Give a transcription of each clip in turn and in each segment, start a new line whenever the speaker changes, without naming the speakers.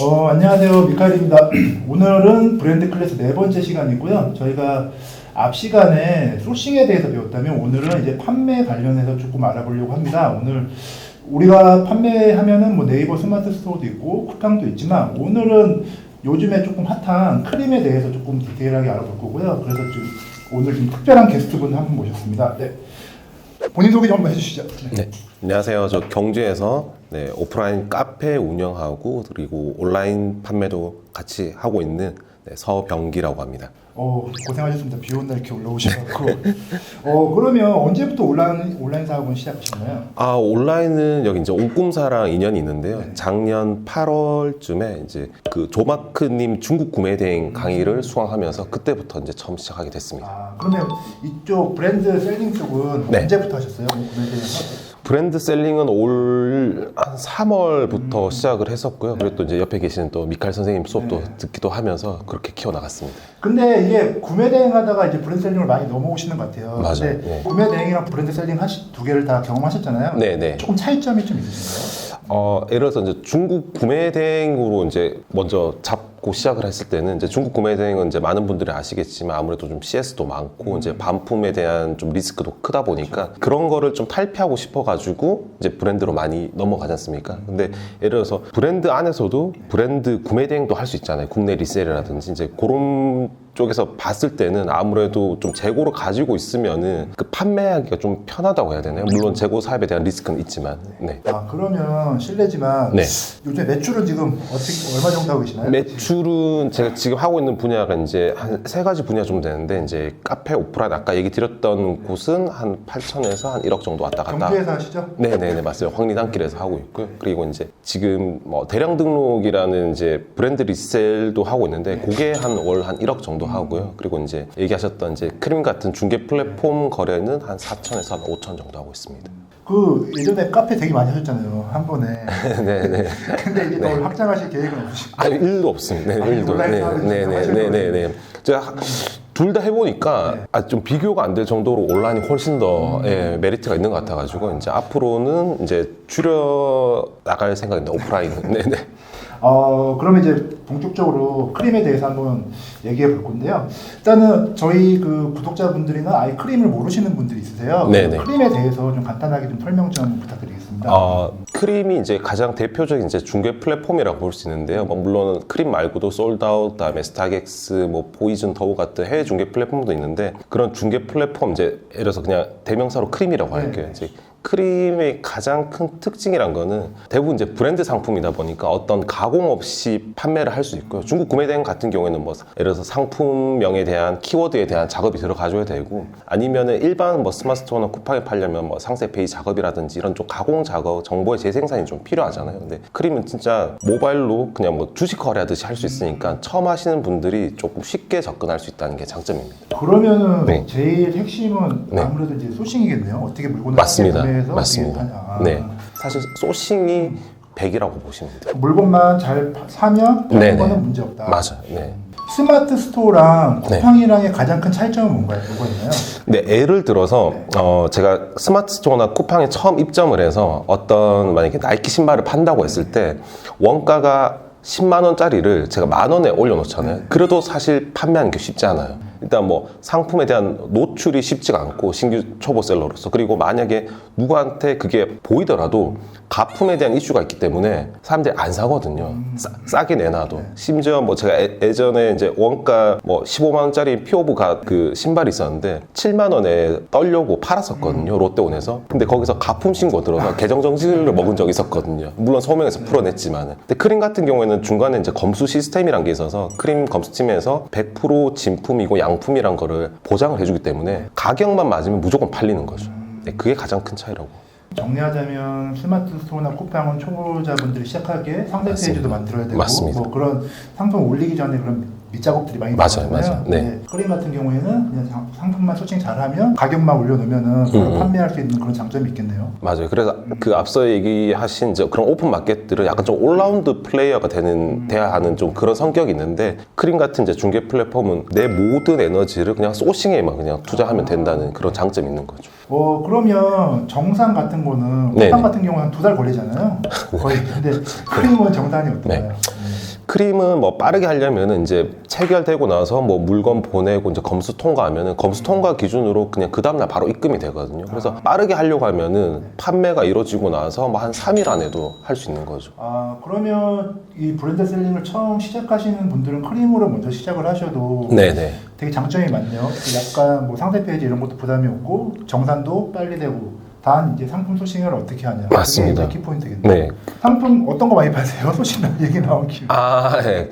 안녕하세요. 미카엘입니다. 오늘은 브랜드 클래스 네 번째 시간이고요. 저희가 앞 시간에 소싱에 대해서 배웠다면 오늘은 이제 판매 관련해서 조금 알아보려고 합니다. 오늘 우리가 판매하면은 뭐 네이버 스마트 스토어도 있고 쿠팡도 있지만 오늘은 요즘에 조금 핫한 크림에 대해서 조금 디테일하게 알아볼 거고요. 그래서 오늘 좀 특별한 게스트분 한 분 모셨습니다. 네. 본인 소개 좀 한번 해주시죠.
네, 안녕하세요. 저 경주에서 오프라인 카페 운영하고 그리고 온라인 판매도 같이 하고 있는 서병기라고 합니다.
고생하셨습니다. 비 오는 날 이렇게 올라오셔서. 그러면 언제부터 온라인 사업은 시작하셨나요?
온라인은 여기 이제 옥꿈사랑 인연이 있는데요.
네.
작년 8월쯤에 이제 그 조마크님 중국 구매 대행 강의를 수강하면서 그때부터 이제 처음 시작하게 됐습니다.
그러면 이쪽 브랜드 셀링 쪽은
네.
언제부터 하셨어요? 구매대에서?
브랜드 셀링은 올 한 3월부터 시작을 했었고요. 그리고 또 이제 옆에 계시는 또 미칼 선생님 수업도 듣기도 하면서 그렇게 키워나갔습니다.
근데 이게 구매 대행하다가 이제 브랜드 셀링을 많이 넘어오시는 것 같아요.
맞아요.
근데
네.
구매 대행이랑 브랜드 셀링 두 개를 다 경험하셨잖아요.
네네.
조금 차이점이 좀 있으신가요?
예를 들어서 이제 중국 구매 대행으로 이제 먼저 잡고 시작을 했을 때는 이제 중국 구매 대행은 이제 많은 분들이 아시겠지만 아무래도 좀 CS도 많고 이제 반품에 대한 좀 리스크도 크다 보니까 그런 거를 좀 탈피하고 싶어가지고 이제 브랜드로 많이 넘어가지 않습니까? 근데 예를 들어서 브랜드 안에서도 브랜드 구매 대행도 할 수 있잖아요. 국내 리셀이라든지 이제 그런 쪽에서 봤을 때는 아무래도 좀 재고를 가지고 있으면은 그 판매하기가 좀 편하다고 해야 되나요? 물론 재고 사업에 대한 리스크는 있지만. 네.
그러면 실례지만
네.
요즘 매출은 지금 얼마 정도 하고 계시나요?
매출은 제가 지금 하고 있는 분야가 이제 한 세 가지 분야 정도 되는데 이제 카페 오프라인 아까 얘기 드렸던 곳은 한 8천에서 한 1억 정도 왔다 갔다.
경주에서 하시죠?
네네네 맞습니다. 황리단길에서 하고 있고요. 그리고 이제 지금 뭐 대량 등록이라는 이제 브랜드 리셀도 하고 있는데 그게 한 월 한 1억 정도 하고요. 그리고 이제 얘기하셨던 이제 크림 같은 중개 플랫폼 거래는 한 4천에서 한 5천 정도 하고 있습니다.
그 예전에 카페 되게 많이 하셨잖아요. 한 번에.
네네.
근데 이게 더 확장하실 계획은 없으시고?
아니 1도 없습니다. 네, 1도.
온라인 사업을
네네네네네. 제가 둘 다 해보니까 좀 비교가 안 될 정도로 온라인이 훨씬 더 메리트가 있는 것 같아가지고 이제 앞으로는 이제 줄여 나갈 생각인데 오프라인은. 네네.
그러면 이제 본격적으로 크림에 대해서 한번 얘기해 볼 건데요. 일단은 저희 그 구독자분들이나 아예 크림을 모르시는 분들이 있으세요.
네네.
크림에 대해서 좀 간단하게 좀 설명 좀 부탁드리겠습니다.
크림이 이제 가장 대표적인 이제 중개 플랫폼이라고 볼 수 있는데요. 뭐 물론 크림 말고도 솔드아웃, 그다음에 스타렉스, 뭐 포이즌 더우 같은 해외 중개 플랫폼도 있는데 그런 중개 플랫폼 이제 예를 들어서 그냥 대명사로 크림이라고 할게요. 이제 크림의 가장 큰 특징이란 거는 대부분 이제 브랜드 상품이다 보니까 어떤 가공 없이 판매를 할 수 있고요. 중국 구매 대행 같은 경우에는 뭐 예를 들어서 상품명에 대한 키워드에 대한 작업이 들어가줘야 되고 아니면은 일반 뭐 스마트스토어나 쿠팡에 팔려면 뭐 상세 페이지 작업이라든지 이런 좀 가공 작업, 정보의 재생산이 좀 필요하잖아요. 근데 크림은 진짜 모바일로 그냥 뭐 주식 거래하듯이 할 수 있으니까 처음 하시는 분들이 조금 쉽게 접근할 수 있다는 게 장점입니다.
그러면은
네.
제일 핵심은
네.
아무래도 이제 소싱이겠네요. 어떻게 물건을
맞습니다.
구매해서
맞습니다. 네. 사실 소싱이 100이라고 보시면 돼요.
물건만 잘 사면
네네.
하는 거는 문제 없다.
맞아요. 네.
스마트 스토어랑 쿠팡이랑의 가장 큰 차이점은 뭔가요? 뭐가 있나요?
네, 예를 들어서 제가 스마트 스토어나 쿠팡에 처음 입점을 해서 어떤 만약에 나이키 신발을 판다고 했을 때 원가가 10만 원짜리를 제가 만 원에 올려놓잖아요. 그래도 사실 판매하는 게 쉽지 않아요. 일단 뭐 상품에 대한 노출이 쉽지가 않고 신규 초보셀러로서 그리고 만약에 누구한테 그게 보이더라도 가품에 대한 이슈가 있기 때문에 사람들이 안 사거든요. 싸게 내놔도. 심지어 뭐 제가 예전에 이제 원가 뭐 15만 원짜리 피오브가 그 신발이 있었는데 7만 원에 떨려고 팔았었거든요. 롯데온에서. 근데 거기서 가품 신고 들어서 계정 정지를 먹은 적이 있었거든요. 물론 소명에서 풀어냈지만. 근데 크림 같은 경우에는 중간에 이제 검수 시스템이란 게 있어서 크림 검수팀에서 100% 진품이고 양품이란 거를 보장을 해주기 때문에 가격만 맞으면 무조건 팔리는 거죠. 네, 그게 가장 큰 차이라고.
정리하자면 스마트 스토어나 쿠팡은 초보자분들이 시작하기에 상세
맞습니다.
페이지도 만들어야 되고
맞습니다.
뭐 그런 상품 올리기 전에 그런 밑작업들이 많이
맞아요,
들어가잖아요.
맞아요. 네.
근데 크림 같은 경우에는 그냥 상품만 소싱 잘하면 가격만 올려놓으면은 바로 판매할 수 있는 그런 장점이 있겠네요.
맞아요. 그래서 그 앞서 얘기하신 이제 그런 오픈 마켓들은 약간 좀 올라운드 플레이어가 돼야 하는 좀 그런 성격이 있는데 크림 같은 이제 중개 플랫폼은 내 모든 에너지를 그냥 소싱에만 그냥 투자하면 된다는 그런 장점이 있는 거죠.
그러면 정산 같은 거는
네네.
쿠팡 같은 경우는 한 2달 걸리잖아요. 거의. 근데 크림은 정산이 어떤가요?
네. 크림은 뭐 빠르게 하려면은 이제 체결되고 나서 뭐 물건 보내고 이제 검수 통과하면은 검수 통과 기준으로 그냥 그 다음날 바로 입금이 되거든요. 그래서 빠르게 하려고 하면은 판매가 이루어지고 나서 뭐 한 3일 안에도 할 수 있는 거죠.
아, 그러면 이 브랜드 셀링을 처음 시작하시는 분들은 크림으로 먼저 시작을 하셔도
네네.
되게 장점이 많네요. 약간 뭐 상세 페이지 이런 것도 부담이 없고 정산도 빨리 되고 단 이제 상품 소싱을 어떻게 하냐.
맞습니다.
그게 키포인트겠네요.
네.
상품 어떤 거 많이 파세요? 소싱 얘기 나온 김에.
네.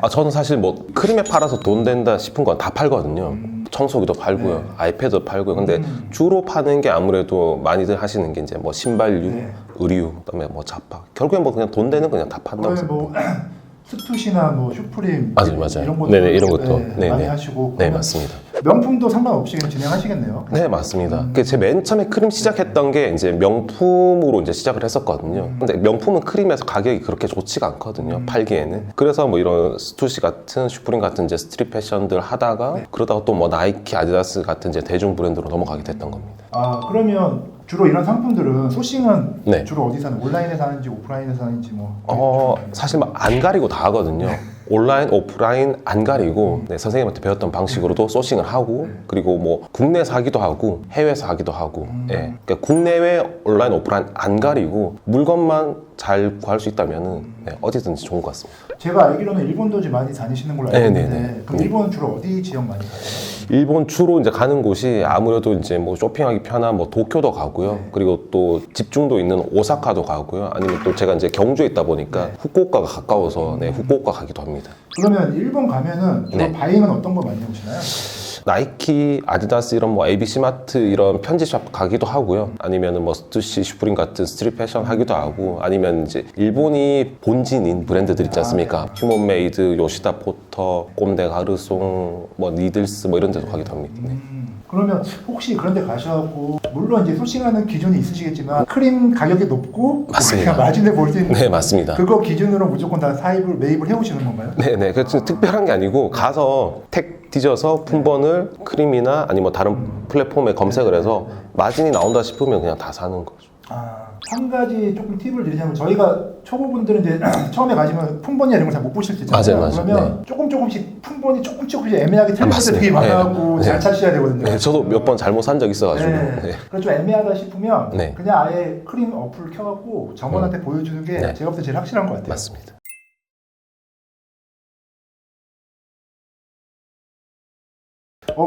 저는 사실 뭐 크림에 팔아서 돈 된다 싶은 건 다 팔거든요. 청소기도 팔고요,
네.
아이패드 팔고요. 근데 주로 파는 게 아무래도 많이들 하시는 게 이제 뭐 신발류,
네.
의류, 그다음에 뭐 잡화. 결국엔 뭐 그냥 돈 되는 거 그냥 다 판다고
그러면
생각해요.
뭐 스투시나 뭐 슈프림
맞아요.
이런 것도
네네, 이런 것도.
네,
네네.
많이 하시고
네, 맞습니다.
명품도 상관없이 그냥 진행하시겠네요.
네, 맞습니다. 제 맨 처음에 크림 시작했던 게 이제 명품으로 이제 시작을 했었거든요. 근데 명품은 크림에서 가격이 그렇게 좋지가 않거든요. 팔기에는. 그래서 뭐 이런 스투시 같은 슈프림 같은 이제 스트릿 패션들 하다가 그러다가 또 뭐 나이키, 아디다스 같은 이제 대중 브랜드로 넘어가게 됐던 겁니다.
아, 그러면 주로 이런 상품들은 소싱은
네.
주로 어디서 하는 온라인에서 하는지 오프라인에서 하는지 뭐
사실 막 안 가리고 다 하거든요. 온라인, 오프라인 안 가리고 네, 선생님한테 배웠던 방식으로도 소싱을 하고 그리고 뭐 국내에서 하기도 하고 해외에서 하기도 하고 예. 그러니까 국내외 온라인, 오프라인 안 가리고 물건만 잘 구할 수 있다면은 네, 어디든지 좋은 것 같습니다.
제가 알기로는 일본도 좀 많이 다니시는 걸로 알고 있는데
네네네.
그럼 일본은 주로 어디 지역 많이 가요?
일본 주로 이제 가는 곳이 아무래도 이제 뭐 쇼핑하기 편한 뭐 도쿄도 가고요. 그리고 또 집중도 있는 오사카도 가고요. 아니면 또 제가 이제 경주에 있다 보니까 후쿠오카가 가까워서 네, 후쿠오카 가기도 합니다.
그러면 일본 가면은 주로
네.
바잉은 어떤 거 많이 오시나요?
나이키, 아디다스 이런 뭐 ABC마트 이런 편지샵 가기도 하고요. 아니면은 뭐 스투시, 슈프림 같은 스트릿 패션 하기도 하고 아니면 이제 일본이 본진인 브랜드들 있지 않습니까? 휴먼메이드, 요시다 포터, 꼼데 가르송, 뭐 니들스 뭐 이런 데도 가기도 합니다. 네.
그러면 혹시 그런 데 가셔갖고 물론 이제 소싱하는 기준이 있으시겠지만 크림 가격이 높고
맞습니다.
우리가 마진을 볼 수 있는
네, 맞습니다.
그거 기준으로 무조건 다 매입을 해오시는 건가요?
네네. 그래서 특별한 게 아니고 가서 택 뒤져서 품번을 크림이나 아니면 뭐 다른 플랫폼에 검색을 해서 마진이 나온다 싶으면 그냥 다 사는 거죠.
아, 한 가지 조금 팁을 드리자면 저희가 초보분들은 이제 처음에 가시면 품번이나 이런 걸 잘 못 보실 수 있잖아요.
맞아요.
그러면 조금씩 품번이 조금씩 애매하게 틀린 것들
맞습니다.
되게 많아갖고
네.
잘 찾으셔야 되거든요.
네, 저도 몇 번 잘못 산 적 있어가지고.
네.
네.
그래서 좀 애매하다 싶으면
네.
그냥 아예 크림 어플을 켜갖고 점원한테 보여주는 게
네.
제가 볼 때 제일 확실한 것 같아요.
맞습니다.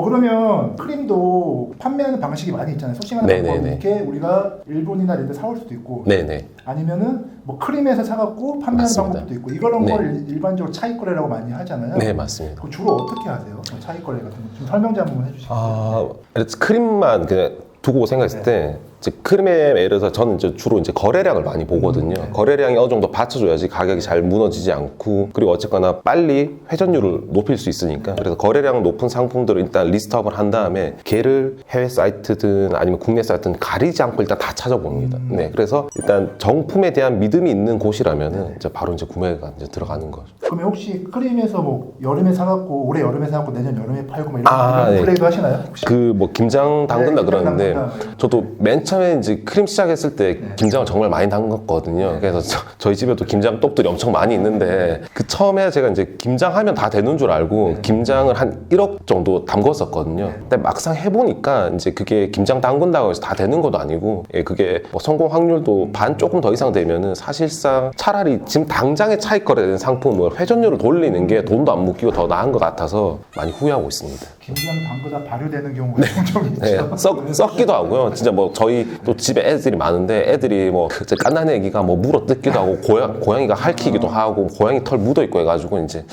그러면 크림도 판매하는 방식이 많이 있잖아요. 소싱하는
네네네.
방법이 이렇게 우리가 일본이나 이런 데 사올 수도 있고
네네.
아니면은 뭐 크림에서 사갖고 판매하는
맞습니다.
방법도 있고 이런
네.
걸 일반적으로 차익 거래라고 많이 하잖아요.
네, 맞습니다.
그 주로 어떻게 하세요? 차익 거래 같은 거 좀 설명 좀 한번 해주시죠.
크림만 그냥 두고 생각했을 때 이제 크림에 예를 들어서 저는 이제 주로 이제 거래량을 많이 보거든요. 거래량이 어느 정도 받쳐줘야지 가격이 잘 무너지지 않고 그리고 어쨌거나 빨리 회전율을 높일 수 있으니까 그래서 거래량 높은 상품들을 일단 리스트업을 한 다음에 걔를 해외 사이트든 아니면 국내 사이트든 가리지 않고 일단 다 찾아봅니다. 네, 그래서 일단 정품에 대한 믿음이 있는 곳이라면은 이제 바로 이제 구매가 이제 들어가는 거죠.
그러면 혹시 크림에서 뭐 여름에 사갖고 올해 여름에 사갖고 내년 여름에 팔고 막 이런
네.
플레이도 하시나요? 혹시?
그 뭐 김장 담근다
네,
그러는데
김장 담근다.
저도 맨 처음에 이제 크림 시작했을 때 김장을 정말 많이 담갔거든요. 그래서 저희 집에도 김장 떡들이 엄청 많이 있는데 그 처음에 제가 이제 김장하면 다 되는 줄 알고 김장을 한 1억 정도 담궜었거든요. 근데 막상 해보니까 이제 그게 김장 담근다고 해서 다 되는 것도 아니고 그게 뭐 성공 확률도 반 조금 더 이상 되면은 사실상 차라리 지금 당장에 차익 거래된 상품을 회전율을 돌리는 게 돈도 안 묶이고 더 나은 것 같아서 많이 후회하고 있습니다.
김장 담그다 발효되는 경우가 종종 있죠.
네, 썩기도 하고요. 진짜 뭐 저희 또 집에 애들이 많은데 애들이 뭐 깐난 애기가 뭐 물어 뜯기도 하고 고양이가 핥히기도 하고 고양이 털 묻어 있고 해가지고 이제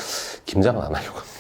김장은 안 하려고 합니다.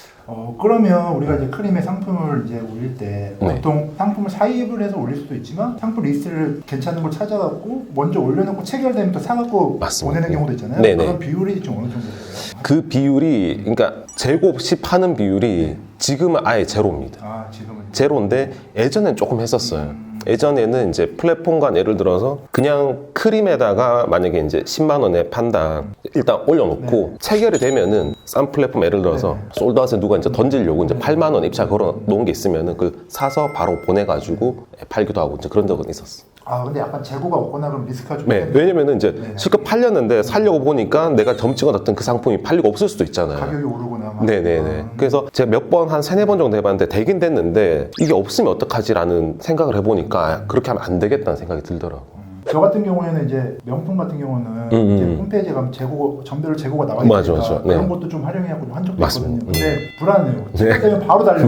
그러면 우리가 이제 크림의 상품을 이제 올릴 때
네.
보통 상품을 사입을 해서 올릴 수도 있지만 상품 리스트를 괜찮은 걸 찾아갖고 먼저 올려놓고 체결되면 또 사갖고
맞습니다.
보내는 경우도 있잖아요.
네네.
그런 비율이 좀 어느 정도 돼요?
그 비율이 그러니까 재고 없이 파는 비율이 지금은 아예 제로입니다.
아, 지금은
제로인데 예전엔 조금 했었어요. 예전에는 이제 플랫폼과 예를 들어서 그냥 크림에다가 만약에 이제 10만 원에 판다 일단 올려놓고 체결이 되면은 싼 플랫폼 예를 들어서 솔드아웃에 누가 이제 던지려고 이제 8만 원 입찰 걸어 놓은 게 있으면은 그 사서 바로 보내가지고 팔기도 하고 이제 그런 적은 있었어.
아 근데 약간 재고가 없거나 그럼 리스크가 좀
네, 왜냐면은 이제
네네.
실컷 팔렸는데 살려고 보니까 내가 점 찍어놨던 그 상품이 팔리고 없을 수도 있잖아요.
가격이 오르거나 막.
네네네. 그래서 제가 몇 번, 한 세네 번 정도 해봤는데 되긴 됐는데 이게 없으면 어떡하지라는 생각을 해보니까 그렇게 하면 안 되겠다는 생각이 들더라고.
저 같은 경우에는 이제 명품 같은 경우는 이제 홈페이지에 가면 재고 전별 재고가 나와
맞아,
있으니까
맞아.
그런
네.
것도 좀 활용해갖고 좀 한 적도
맞습니다.
있거든요. 근데 불안해요. 때문에 바로 달려.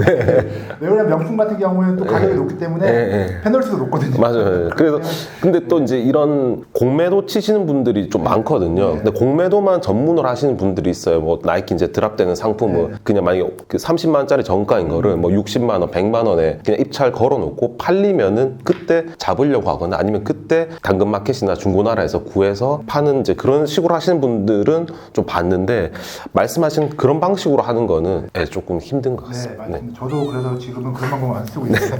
왜냐면 명품 같은 경우에는 또 가격이 높기 때문에 페널티도 높거든요.
맞아요. 그래서 근데 또 이제 이런 공매도 치시는 분들이 좀 많거든요. 근데 공매도만 전문으로 하시는 분들이 있어요. 뭐 나이키 이제 드랍되는 상품을 그냥 만약에 그 30만 원짜리 정가인 거를 뭐 60만 원, 100만 원에 그냥 입찰 걸어놓고 팔리면은 그때 잡으려고 하거나 아니면 그때 당근마켓이나 중고나라에서 구해서 파는 이제 그런 식으로 하시는 분들은 좀 봤는데 말씀하신 그런 방식으로 하는 거는 조금 힘든 것
네,
같습니다.
맞습니다. 저도 그래서 지금은 그런 방법을 안 쓰고 있어요.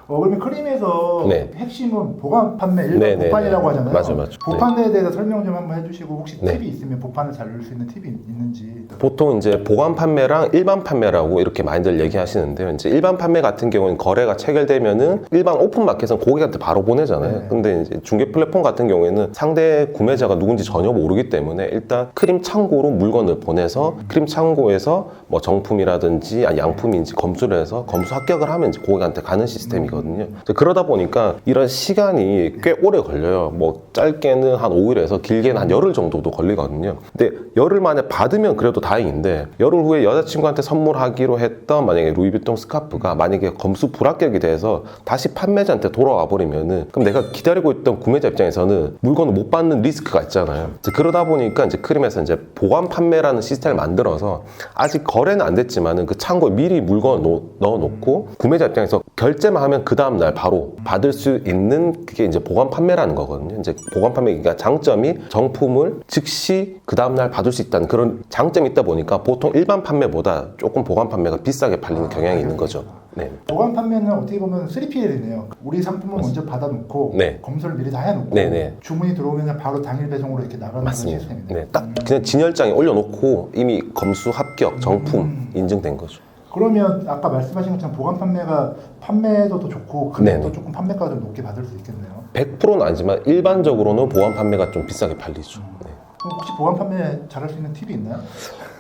그러면 크림에서
네.
핵심은 보관 판매, 일반
네, 네,
보판이라고
네.
하잖아요.
맞아.
보판에 대해서 설명 좀 한번 해주시고 혹시
네.
팁이 있으면 보판을 잘 넣을 수 있는 팁이 있는지.
보통 이제 보관 판매랑 일반 판매라고 이렇게 많이들 얘기하시는데요. 이제 일반 판매 같은 경우는 거래가 체결되면은 일반 오픈 마켓은 고객한테 바로 보내잖아요.
네.
근데 이제 중개 플랫폼 같은 경우에는 상대 구매자가 누군지 전혀 모르기 때문에 일단 크림 창고로 물건을 보내서 크림 창고에서 뭐 정품이라든지 아니 양품인지 검수를 해서 검수 합격을 하면 이제 고객한테 가는 시스템이거든요. 이제 그러다 보니까 이런 시간이 꽤 오래 걸려요. 뭐 짧게는 한 5일에서 길게는 한 열흘 정도도 걸리거든요. 근데 열흘 만에 받으면 그래도 다행인데 열흘 후에 여자친구한테 선물하기로 했던 만약에 루이비통 스카프가 만약에 검수 불합격이 돼서 다시 판매자한테 돌아와 버리면은 그럼 내가 기다리고 있던 구매자 입장에서는 물건을 못 받는 리스크가 있잖아요. 이제 그러다 보니까 이제 크림에서 이제 보관 판매라는 시스템을 만들어서 아직 거래는 안 됐지만은 그 창고에 미리 물건을 넣어놓고 구매자 입장에서 결제만 하면 그 다음날 바로 받을 수 있는 그게 이제 보관 판매라는 거거든요. 이제 보관 판매 그러니까 장점이 정품을 즉시 그 다음날 받을 수 있다는 그런 장점이 있다 보니까 보통 일반 판매보다 조금 보관 판매가 비싸게 팔리는 경향이 있는 거죠. 네.
보관 판매는 어떻게 보면 3PL이네요. 우리 상품을 먼저 받아놓고
네.
검수를 미리 다 해놓고
네네.
주문이 들어오면 바로 당일 배송으로 이렇게 나가는 그런
맞습니다.
시스템이네요.
네, 딱 그냥 진열장에 올려놓고 이미 검수 합격 정품 인증된 거죠.
그러면 아까 말씀하신 것처럼 보관 판매가 판매도 더 좋고 금액도
네네.
조금 판매가가 좀 높게 받을 수 있겠네요.
100%는 아니지만 일반적으로는 보관 판매가 좀 비싸게 팔리죠. 네.
그럼 혹시 보관 판매 잘할 수 있는 팁이 있나요?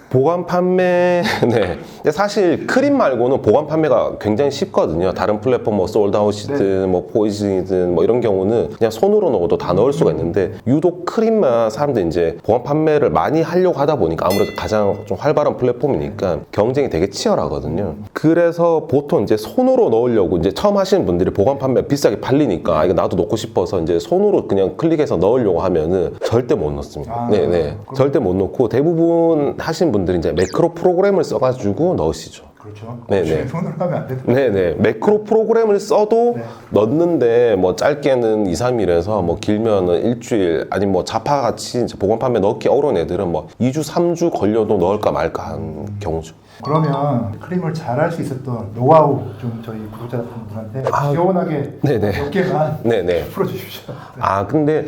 보관 판매, 네. 근데 사실 크림 말고는 보관 판매가 굉장히 쉽거든요. 다른 플랫폼 뭐 솔드아웃이든 뭐 포이즌이든 뭐 이런 경우는 그냥 손으로 넣어도 다 넣을 수가 있는데 유독 크림만 사람들이 이제 보관 판매를 많이 하려고 하다 보니까 아무래도 가장 좀 활발한 플랫폼이니까 경쟁이 되게 치열하거든요. 그래서 보통 이제 손으로 넣으려고 이제 처음 하시는 분들이 보관 판매 비싸게 팔리니까 아, 이거 나도 넣고 싶어서 이제 손으로 그냥 클릭해서 넣으려고 하면은 절대 못 넣습니다. 네네. 절대 못 넣고 대부분 하시는 분들이 이제 매크로 프로그램을 써가지고 넣으시죠.
그렇죠.
네네.
손으로 하면 안 되죠.
네네. 매크로 프로그램을 써도
네.
넣는데 뭐 짧게는 2, 3일에서 뭐 길면은 일주일 아니면 뭐 자파같이 이제 보관 판매 넣기 어려운 애들은 뭐 2주, 3주 걸려도 넣을까 말까 한 경우죠.
그러면 크림을 잘할 수 있었던 노하우 좀 저희 구독자분들한테 시원하게
네네.
몇 개만
네네.
풀어주십시오.
아 근데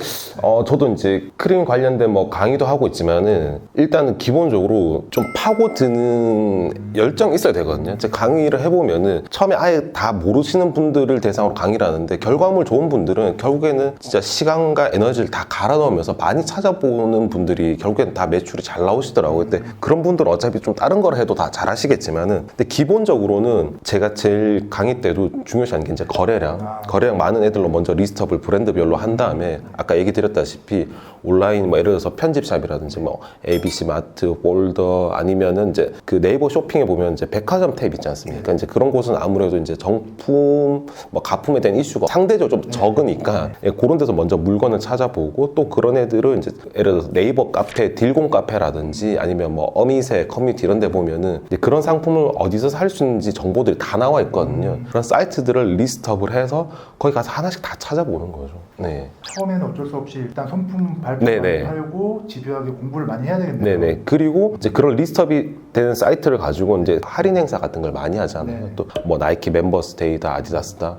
저도 이제 크림 관련된 뭐 강의도 하고 있지만은 일단은 기본적으로 좀 파고드는 열정이 있어야 되거든요. 제 강의를 해보면은 처음에 아예 다 모르시는 분들을 대상으로 강의를 하는데 결과물 좋은 분들은 결국에는 진짜 시간과 에너지를 다 갈아 넣으면서 많이 찾아보는 분들이 결국에는 다 매출이 잘 나오시더라고요. 근데 그런 분들은 어차피 좀 다른 걸 해도 다 잘하시겠지만은 근데 기본적으로는 제가 제일 강의 때도 중요시하는 게 이제 거래량 많은 애들로 먼저 리스트업을 브랜드별로 한 다음에 아까 얘기 드렸다시피 온라인 뭐 예를 들어서 편집샵이라든지 뭐 ABC 마트, 폴더 아니면은 이제 그 네이버 쇼핑에 보면 이제 백화점 탭 있지 않습니까? 이제 그런 곳은 아무래도 이제 정품 뭐 가품에 대한 이슈가 상대적으로 좀 적으니까 예, 그런 데서 먼저 물건을 찾아보고 또 그런 애들은 이제 예를 들어서 네이버 카페, 딜공 카페라든지 아니면 뭐 어미새 커뮤니티 이런 데 보면은 이제 그런 상품을 어디서 살 수 있는지 정보들이 다 나와 있거든요. 그런 사이트들을 리스트업을 해서 거기 가서 하나씩 다 찾아보는 거죠. 네.
처음에는 어쩔 수 없이 일단 son품
네네.
발표를 하려고 집요하게 공부를 많이 해야 되겠네요.
네네. 그리고 이제 그런 리스트업이 되는 사이트를 가지고 이제 할인 행사 같은 걸 많이 하잖아요.
네.
또 뭐 나이키 멤버스 데이다, 아디다스다.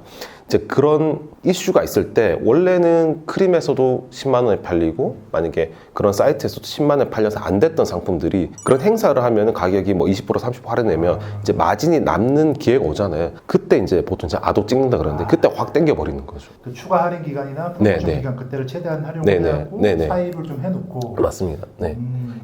이제 그런 이슈가 있을 때 원래는 크림에서도 10만 원에 팔리고 만약에 그런 사이트에서도 10만 원에 팔려서 안 됐던 상품들이 그런 행사를 하면 가격이 뭐 20% 30% 할인되면 이제 마진이 남는 기회가 오잖아요. 그때 이제 보통 이제 아도 찍는다 그러는데 그때 확 땡겨 버리는 거죠.
그 추가 할인 기간이나 프로모션
네, 네.
기간 그때를 최대한
네,
활용을
네.
하고
네, 네.
사입을 좀 해놓고.
맞습니다. 네.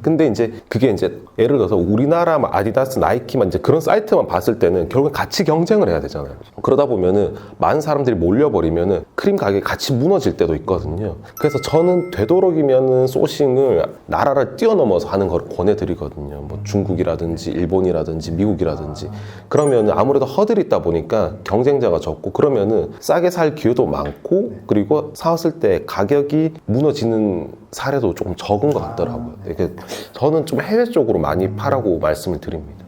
근데 이제 그게 이제 예를 들어서 우리나라 아디다스, 나이키만 이제 그런 사이트만 봤을 때는 결국 같이 경쟁을 해야 되잖아요. 그러다 보면은 많은 사람들이 몰려버리면은 크림 가격이 같이 무너질 때도 있거든요. 그래서 저는 되도록이면은 소싱을 나라를 뛰어넘어서 하는 걸 권해드리거든요. 뭐 중국이라든지 일본이라든지 미국이라든지 그러면 아무래도 허들이 있다 보니까 경쟁자가 적고 그러면은 싸게 살 기회도 많고 그리고 사왔을 때 가격이 무너지는 사례도 조금 적은 것 같더라고요. 이게 저는 좀 해외 쪽으로 많이 파라고 말씀을 드립니다.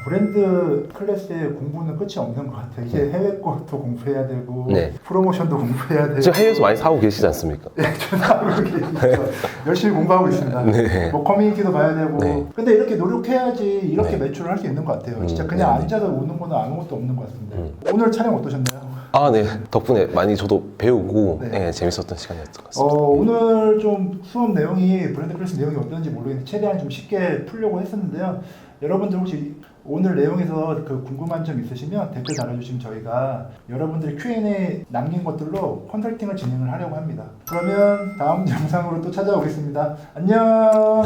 브랜드 클래스의 공부는 끝이 없는 것 같아요. 이제 해외 것도 공부해야 되고
네.
프로모션도 공부해야 되고.
지금 해외에서 많이 사고 계시지 않습니까?
네, 저는 하고 계시죠. 열심히 공부하고 있습니다.
네.
뭐 커뮤니티도 봐야 되고.
네.
근데 이렇게 노력해야지 이렇게
네.
매출을 할 수 있는 것 같아요. 진짜 그냥
네.
앉아서 오는 거는 아무것도 없는 것 같은데. 오늘 촬영 어떠셨나요?
아, 네. 덕분에 많이 저도 배우고
네.
네, 재밌었던 시간이었던 것 같습니다.
오늘 좀 수업 내용이 브랜드 클래스 내용이 어떤지 모르겠는데 최대한 좀 쉽게 풀려고 했었는데요. 여러분들 혹시 오늘 내용에서 그 궁금한 점 있으시면 댓글 달아주시면 저희가 여러분들이 Q&A 남긴 것들로 컨설팅을 진행을 하려고 합니다. 그러면 다음 영상으로 또 찾아오겠습니다. 안녕.